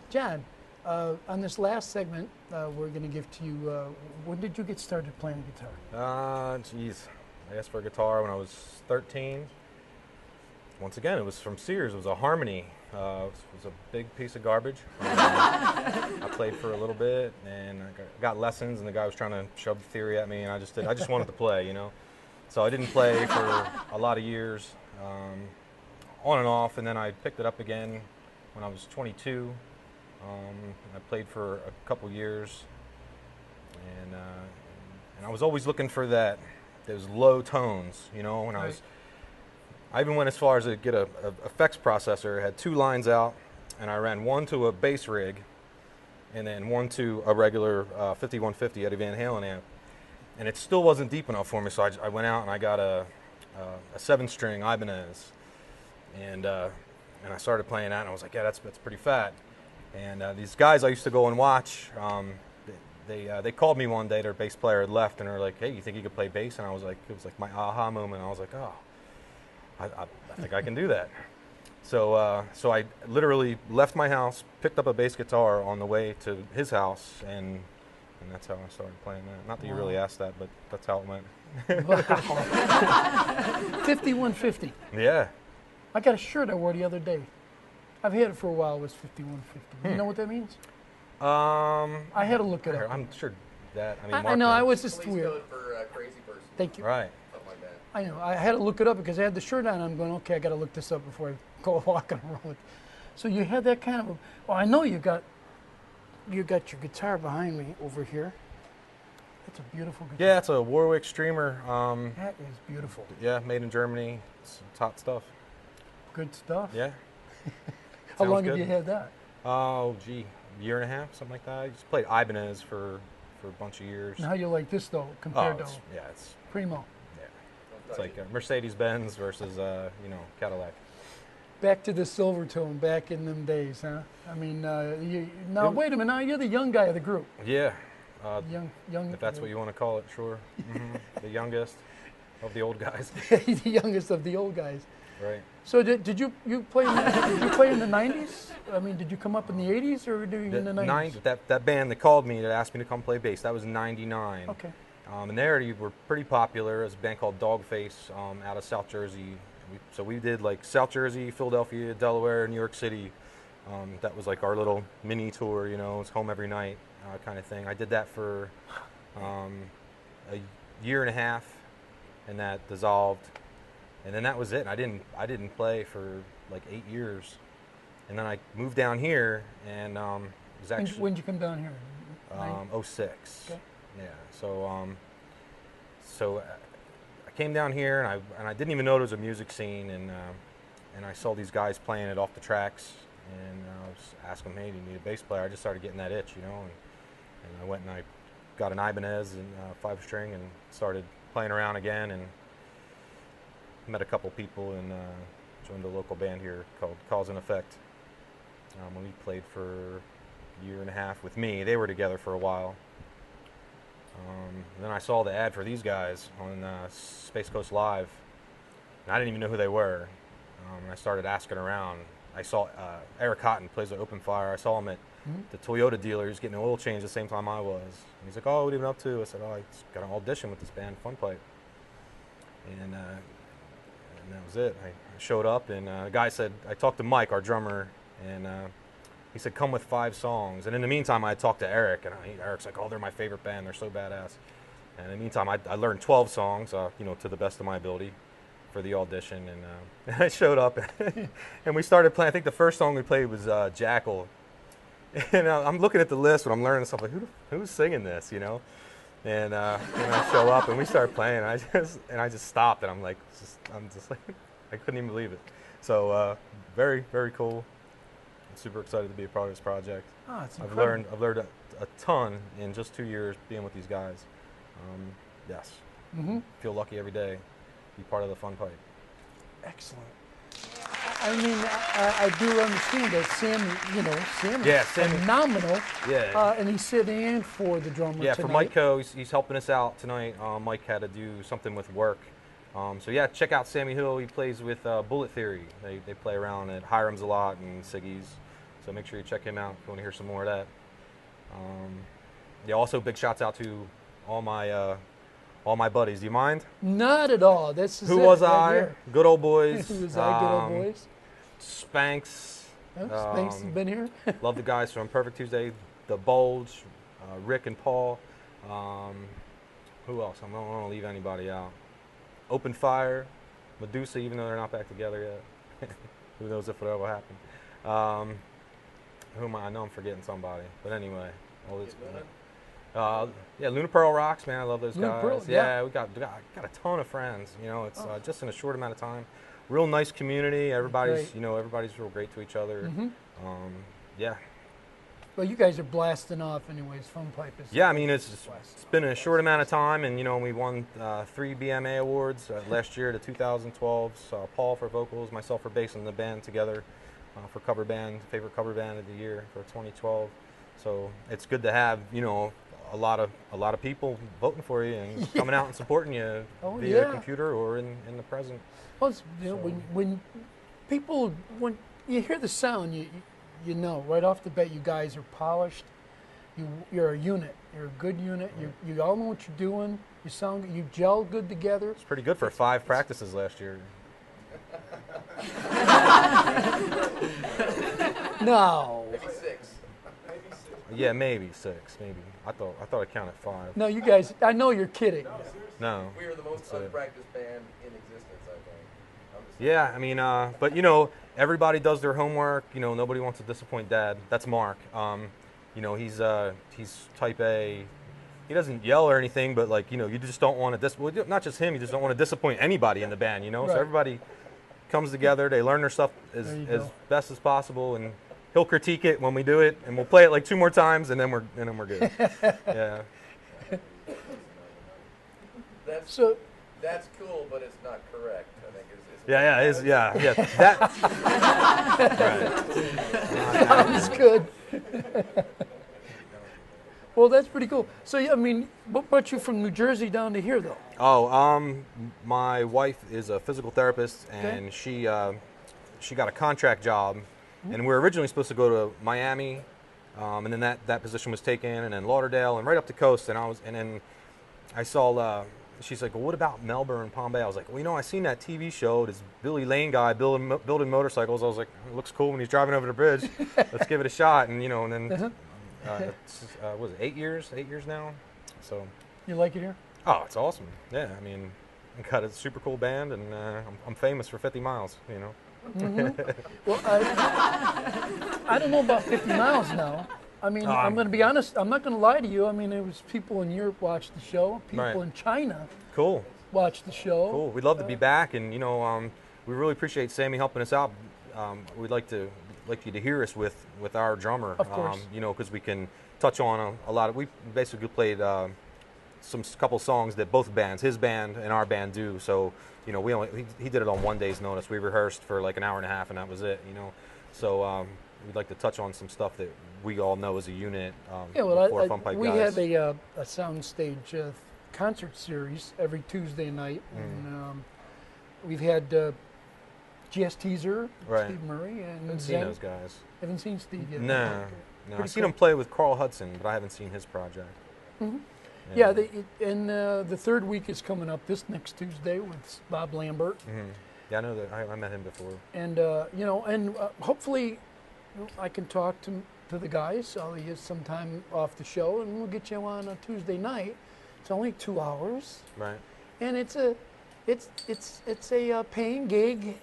John, on this last segment, we're going to give to you. When did you get started playing guitar? Geez, I asked for a guitar when I was 13. Once again, it was from Sears. It was a Harmony. It was a big piece of garbage. I played for a little bit, and I got lessons, and the guy was trying to shove the theory at me, and I just wanted to play, you know. So I didn't play for a lot of years, on and off, and then I picked it up again when I was 22. I played for a couple years, and I was always looking for those low tones, you know. When I even went as far as to get a effects processor. It had 2 lines out, and I ran one to a bass rig, and then one to a regular 5150 Eddie Van Halen amp, and it still wasn't deep enough for me. So I went out and I got a 7-string Ibanez, and I started playing that, and I was like, yeah, that's pretty fat. And these guys I used to go and watch, they called me one day. Their bass player had left, and they're like, hey, you think you could play bass? And I was like, it was like my aha moment. I was like, oh. I think I can do that. So I literally left my house, picked up a bass guitar on the way to his house, and that's how I started playing that. Not that you really asked that, but that's how it went. 5150. Yeah. I got a shirt I wore the other day. I've had it for a while. It was 5150. You know what that means? I had to look it up. I'm sure that. I know. I was just weird. Code for crazy person. Thank you. Right. Something like that. I know. I had to look it up because I had the shirt on. I'm going, okay, I got to look this up before I go walking around. So you had that kind of. Well, I know you got your guitar behind me over here. That's a beautiful guitar. Yeah, it's a Warwick Streamer. That is beautiful. Yeah, made in Germany. It's top stuff. Good stuff. Yeah. How long good. have you had that? Oh, gee, a year and a half, something like that. I just played Ibanez for a bunch of years. And how you like this though compared to it's Primo? Yeah, it's like Mercedes-Benz versus Cadillac. Back to the Silvertone, back in them days, huh? I mean, wait a minute. Now you're the young guy of the group. Yeah. Young. If that's what you want to call it, sure. Mm-hmm. The youngest of the old guys. The youngest of the old guys. Right. So did you play? Did you play in the '90s? I mean, did you come up in the '80s or in the '90s? That band that called me that asked me to come play bass, that was in '99. Okay. And they already were pretty popular. It was a band called Dogface out of South Jersey. So we did like South Jersey, Philadelphia, Delaware, New York City. That was like our little mini tour, you know, it's home every night kind of thing. I did that for a year and a half, and that dissolved. And then that was it. I didn't play for like 8 years, and then I moved down here, and it was actually. When did you come down here? 06. Okay. Yeah. So I came down here, and I didn't even know there was a music scene, and I saw these guys playing it off the tracks, and I was asking them, hey, do you need a bass player? I just started getting that itch, you know, and I went and I got an Ibanez and 5-string and started playing around again, and met a couple people and joined a local band here called Cause and Effect. We played for a year and a half with me. They were together for a while. Then I saw the ad for these guys on Space Coast Live, and I didn't even know who they were. And I started asking around. I saw Eric Houghton plays at Open Fire. I saw him at the Toyota dealer. He was getting an oil change the same time I was. And he's like, oh, what have you been up to? I said, oh, I just got an audition with this band, FUNPIPE. And that was it. I showed up, and the guy said, I talked to Mike, our drummer, and he said, come with 5 songs. And in the meantime, I talked to Eric, and Eric's like, oh, they're my favorite band. They're so badass. And in the meantime, I learned 12 songs, to the best of my ability. for the audition, and I showed up, and we started playing. I think the first song we played was Jackal, and I'm looking at the list when I'm learning stuff like who's singing this, you know, and I show up and we start playing, and I just stopped, and I'm just like I couldn't even believe it. So very very cool. I'm super excited to be a part of this project. Oh, it's I've incredible. learned a ton in just 2 years being with these guys. Yes, feel lucky every day to be part of the Fun Pipe. Excellent. I mean, I do understand that Sammy's Yeah, Sammy. phenomenal. Yeah. And he's sitting in for the drummer Yeah, tonight. for Mike Co, he's helping us out tonight. Mike had to do something with work. So yeah, check out Sammy Hill. He plays with Bullet Theory. They play around at Hiram's a lot and Siggy's. So make sure you check him out if you want to hear some more of that. Yeah, also big shouts out to all my buddies. Do you mind? Not at all. This is Who it was right I? here. Good old boys. Who was I? Good old boys. Spanks. Oh, Spanks has been here. Love the guys from Perfect Tuesday. The Bulge, Rick and Paul. Who else? I don't want to leave anybody out. Open Fire, Medusa, even though they're not back together yet. Who knows if it'll ever happen. Who am I? I know I'm forgetting somebody. But anyway, all this. Yeah, Luna Pearl rocks, man. I love those Luna guys. Pearl, yeah, we got a ton of friends. You know, it's just in a short amount of time. Real nice community. Everybody's Great. everybody's real great to each other. Yeah. Well, you guys are blasting off anyways. Fun Pipe is. Yeah, I mean, it's been a short amount of time, and, we won 3 BMA awards last year, the 2012's Paul for vocals, myself for bass, and the band together for favorite cover band of the year for 2012. So it's good to have, a lot of people voting for you and coming out and supporting you via computer or in the present. Well, when you hear the sound, you know right off the bat you guys are polished. You're a unit. You're a good unit. You all know what you're doing. You sound. You gel good together. It's pretty good for 5 practices last year. No. Maybe 6. Yeah, maybe 6. Maybe I thought I counted 5. No, you guys. I know you're kidding. No. We were the most unpracticed band in existence, I think. Yeah, I mean, but everybody does their homework. Nobody wants to disappoint Dad. That's Mark. He's type A. He doesn't yell or anything, but you just don't want to not just him. You just don't want to disappoint anybody in the band. Right. So everybody comes together. They learn their stuff as best as possible, and he'll critique it when we do it, and we'll play it like 2 more times, and then we're good. Yeah. That's cool, but it's not correct. I think That. That was good. Well, that's pretty cool. So, I mean, what brought you from New Jersey down to here, though? Oh, my wife is a physical therapist, and she got a contract job, and we were originally supposed to go to Miami, and then that position was taken, and then Lauderdale, and right up the coast, and then I saw. She's like, well, what about Melbourne, Palm Bay? I was like, well, I seen that TV show, this Billy Lane guy building motorcycles. I was like, it looks cool when he's driving over the bridge. Let's give it a shot, and and then was it 8 years? 8 years now. So. You like it here? Oh, it's awesome. Yeah, I mean, I got a super cool band, and I'm famous for 50 miles. Well, I don't know about 50 miles now. I mean, I'm going to be honest. I'm not going to lie to you. I mean, there was people in Europe watched the show. People in China watched the show. Cool. We'd love to be back, and we really appreciate Sammy helping us out. We'd like you to hear us with our drummer. Of course. Because we can touch on a lot of. We basically played couple songs that both bands, his band and our band, do. So he did it on 1 day's notice. We rehearsed for like an hour and a half, and that was it. So we'd like to touch on some stuff that we all know as a unit. Before Fun Pipe we guys. have a soundstage concert series every Tuesday night, and we've had GS Teaser, Steve Murray, and haven't seen those guys. Haven't seen Steve yet. No. I've seen him play with Carl Hudson, but I haven't seen his project. Mm-hmm. Yeah, the third week is coming up this next Tuesday with Bob Lambert. Mm-hmm. Yeah, I know that. I met him before. And hopefully, I can talk to the guys. I'll get some time off the show, and we'll get you on a Tuesday night. It's only 2 hours. Right. And it's It's a paying gig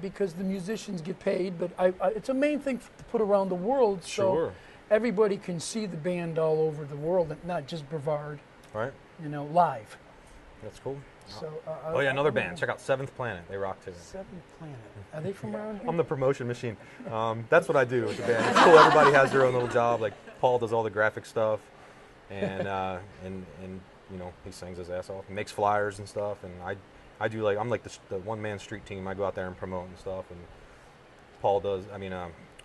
because the musicians get paid, but it's a main thing to put around the world so Sure. everybody can see the band all over the world, and not just Brevard, Right. live. That's cool. So, Oh yeah, another band. Check out Seventh Planet. They rock too. Seventh Planet. Are they from around here? I'm the promotion machine. That's what I do with the band. It's cool. Everybody has their own little job. Like Paul does all the graphic stuff, and he sings his ass off. He makes flyers and stuff, and I do I'm like the one-man street team. I go out there and promote and stuff, and Paul does.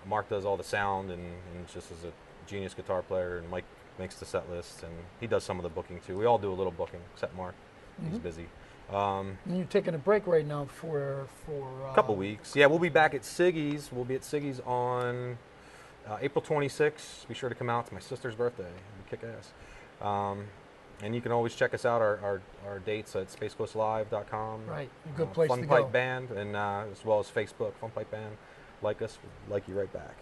Mark does all the sound, and just is a genius guitar player, and Mike makes the set lists, and he does some of the booking too. We all do a little booking, except Mark. He's busy. And you're taking a break right now for A couple weeks. Yeah, we'll be back at Siggy's. We'll be at Siggy's on April 26th. Be sure to come out. It's my sister's birthday. It'll kick ass. And you can always check us out, our dates at spacecoastlive.com. Right, a good place to go. FUNPIPE Band, and as well as Facebook, FUNPIPE Band. Like us, like you right back.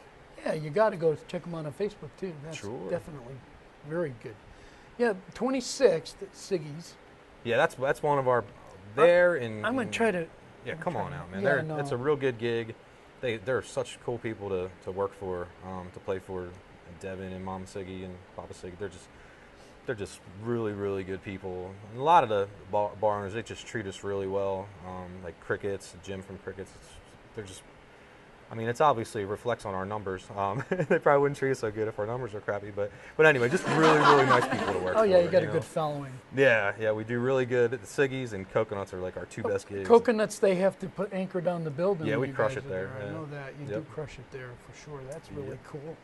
Yeah, you got to go check them out on Facebook too. That's Sure. definitely very good. Yeah, 26th at Siggy's. Yeah, that's one of our there in. I'm gonna try to. Yeah, come on out, man. Yeah, It's a real good gig. They're such cool people to work for, to play for. Devin and Mama Siggy and Papa Siggy. They're just really, really good people. And a lot of the bar owners, they just treat us really well. Like Crickets, Jim from Crickets. They're just. It's obviously reflects on our numbers. They probably wouldn't treat us so good if our numbers are crappy, but anyway, just really, really nice people to work for. Oh yeah, you got a good following. Yeah, we do really good at the Siggy's, and Coconuts are like our two best gigs. Coconuts, they have to put anchor down the building. Yeah, when we you crush guys it are there. I Yeah. know that. You do Yep. crush it there for sure. That's really cool.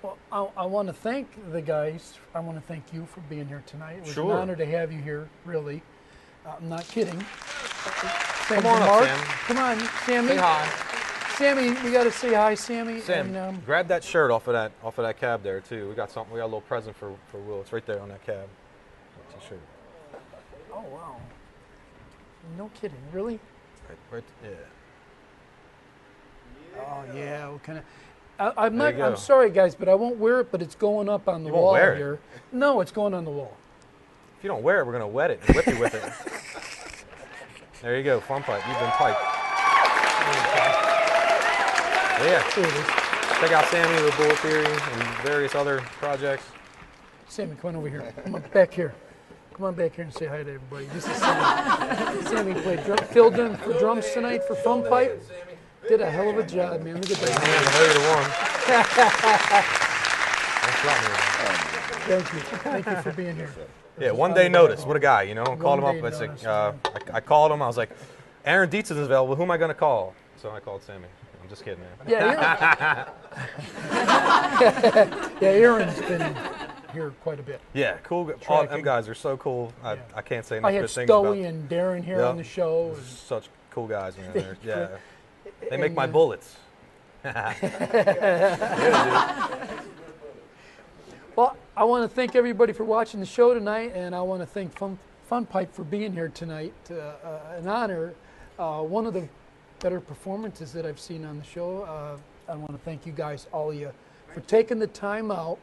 Well, I want to thank the guys. I want to thank you for being here tonight. It was Sure. an honor to have you here, really. I'm not kidding. Come on up, Sam. Come on, Sammy. Say hi. Sammy, we got to say hi, Sammy. Sam, And, grab that shirt off of that cab there too. We got something. We got a little present for Will. It's right there on that cab. T-shirt. oh wow. No kidding, really? Right. Yeah. Oh yeah. What kind of? I'm There not. you I'm go. sorry, guys, but I won't wear it. But it's going up on the You won't wall wear it? here. No, it's going on the wall. If you don't wear it, we're gonna wet it and whip you with it. There you go, FUNPIPE. You've been piped. Yeah. There it is. Check out Sammy with Bullet Theory and various other projects. Sammy, come on over here. Come on back here. Come on back here and say hi to everybody. This is Sammy. Sammy played filled in for drums tonight for FUNPIPE. Did a hell of a job, man. Look at that. Thank you. Thank you for being here. Yeah, one day notice. What a guy, you know. Called him One up. day I said, notice. I called him. I was like, Aaron Dietz is available. Who am I going to call? So I called Sammy. I'm just kidding, man. Yeah, yeah, Aaron's been here quite a bit. Yeah, cool. All Tracking. them guys are so cool. I can't say enough I had good things about Stoey and Darren here Yeah. on the show. and- Such cool guys, man. They're- Yeah. They make and, my bullets. Well, I want to thank everybody for watching the show tonight, and I want to thank FUNPIPE for being here tonight. An honor. One of the better performances that I've seen on the show. I want to thank you guys, all of you, for taking the time out,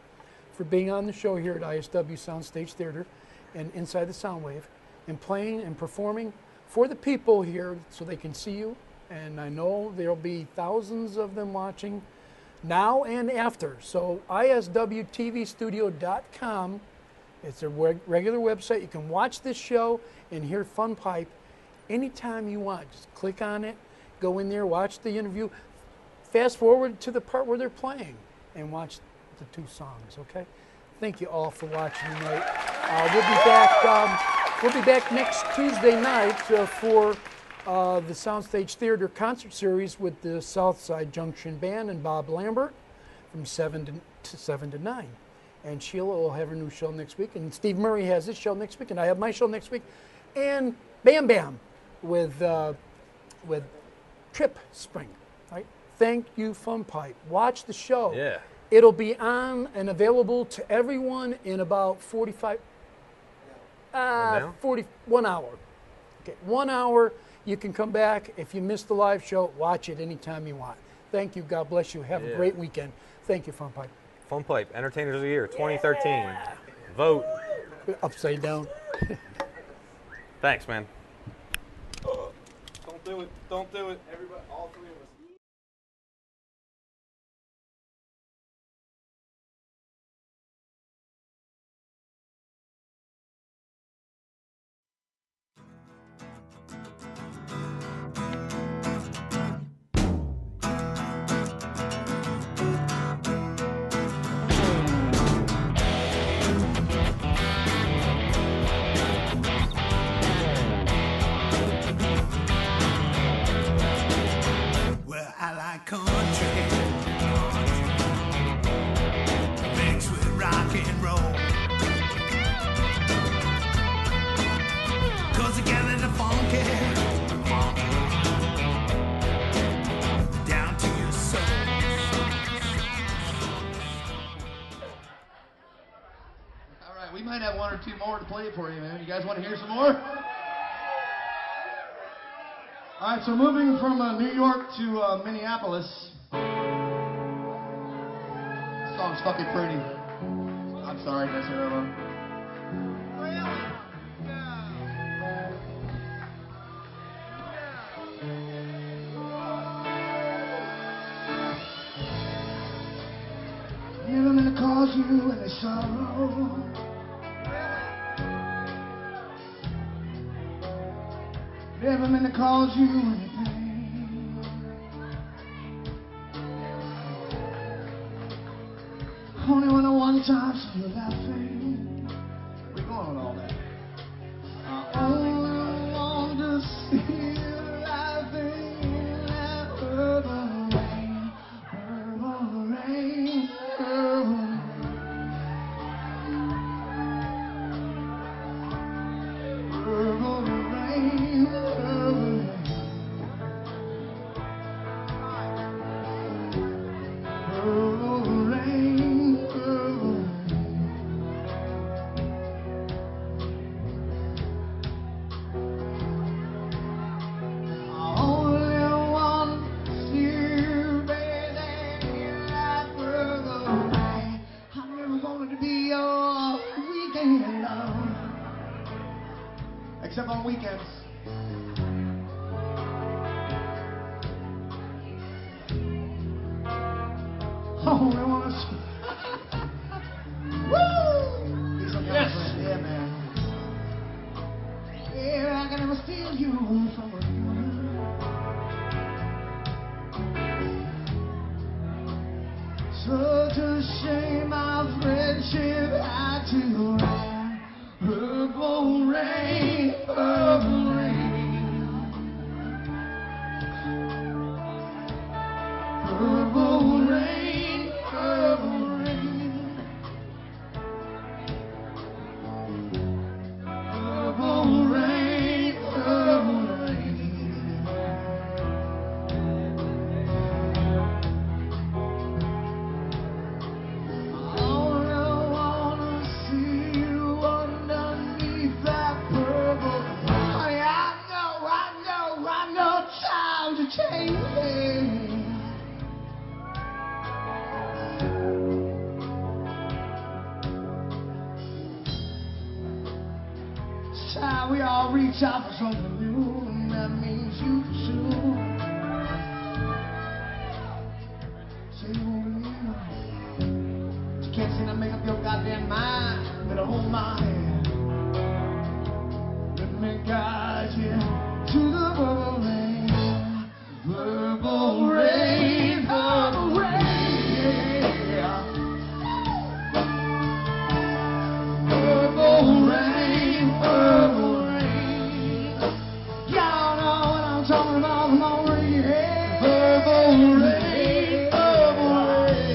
for being on the show here at ISW Soundstage Theater and Inside the Soundwave, and playing and performing for the people here so they can see you. And I know there'll be thousands of them watching now and after. So iswtvstudio.com, it's a regular website. You can watch this show and hear FUNPIPE anytime you want. Just click on it, go in there, watch the interview, fast forward to the part where they're playing, and watch the two songs, okay? Thank you all for watching tonight. We'll be back next Tuesday night for the Soundstage Theater concert series with the Southside Junction Band and Bob Lambert from 7 to 9. And Sheila will have her new show next week, and Steve Murray has his show next week, and I have my show next week, and Bam Bam with Trip Spring. Right? Thank you, FUNPIPE. Watch the show. Yeah. It'll be on and available to everyone in about 1 hour. Okay, 1 hour. You can come back. If you missed the live show, watch it anytime you want. Thank you. God bless you. Have a great weekend. Thank you, FUNPIPE. FUNPIPE, Entertainers of the Year, 2013. Vote. Upside down. Thanks, man. do it. Don't do it. Everybody, all three of us. Well, I like country mixed with rock and roll. 'Cause together the funky down to your soul. All right, we might have one or two more to play for you, man. You guys want to hear some more? All right, so moving from New York to Minneapolis. This song's fucking pretty. I'm sorry, that's terrible. Never meant to cause you any sorrow. Never meant to cause you any pain. Only when I one time saw you laughing. We're going with all that. I only want to see you laughing in that purple rain, purple rain, purple rain. Purple rain, purple rain, purple rain. I only want to see you bathing in that purple rain. I never wanted to be your weekend love. Except on weekends. Oh, I want to see. Woo! Yes! Yeah, man. Yeah, I can never steal you from a such a shame our friendship had to end. Purple rain, purple rain. Purple rain, purple rain. Purple rain, purple rain. I only wanna see you underneath that purple. Honey, I know times are changing. It's time we all reach out for something new, and that means you too. Say you won't believe me. You can't seem to make up your goddamn mind. Better hold my hand. Let me guide you to the purple rain. Purple rain, purple rain. Yeah. Purple rain, purple rain. Y'all know what I'm talking about. Come on, rain your head. Purple rain, purple rain.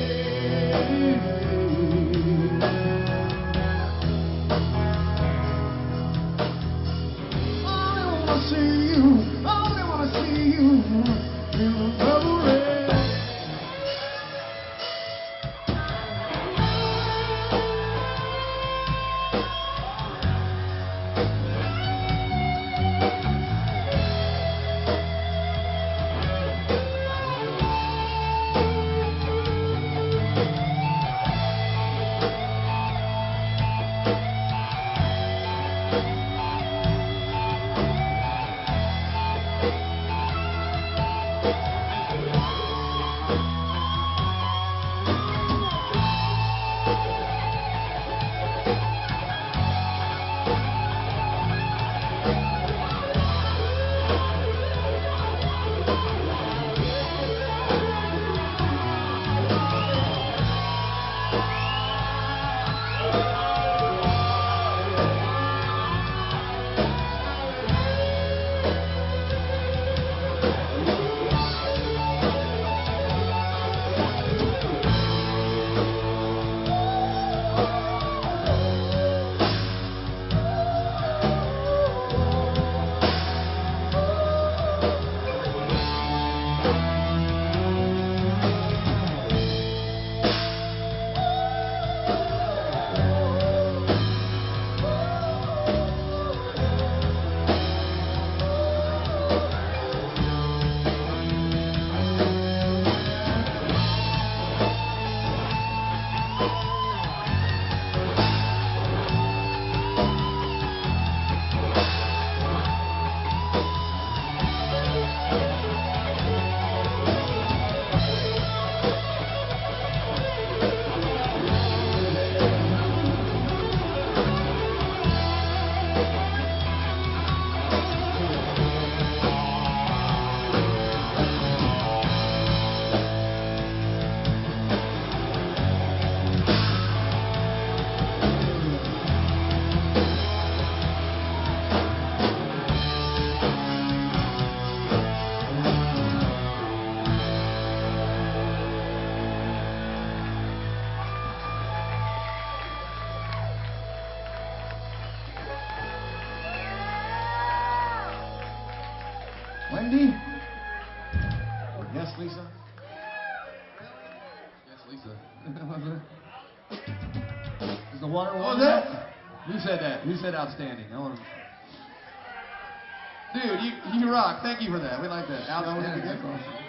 Wendy? Yes, Lisa? Yes, Lisa. Is the water warm? What was that? Who said that? Who said outstanding? I want to... Dude, you rock. Thank you for that. We like that. Outstanding. That's awesome.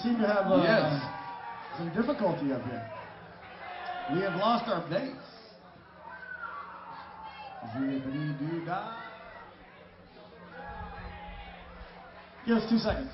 Seem to have some difficulty up here. We have lost our bass. Give us 2 seconds.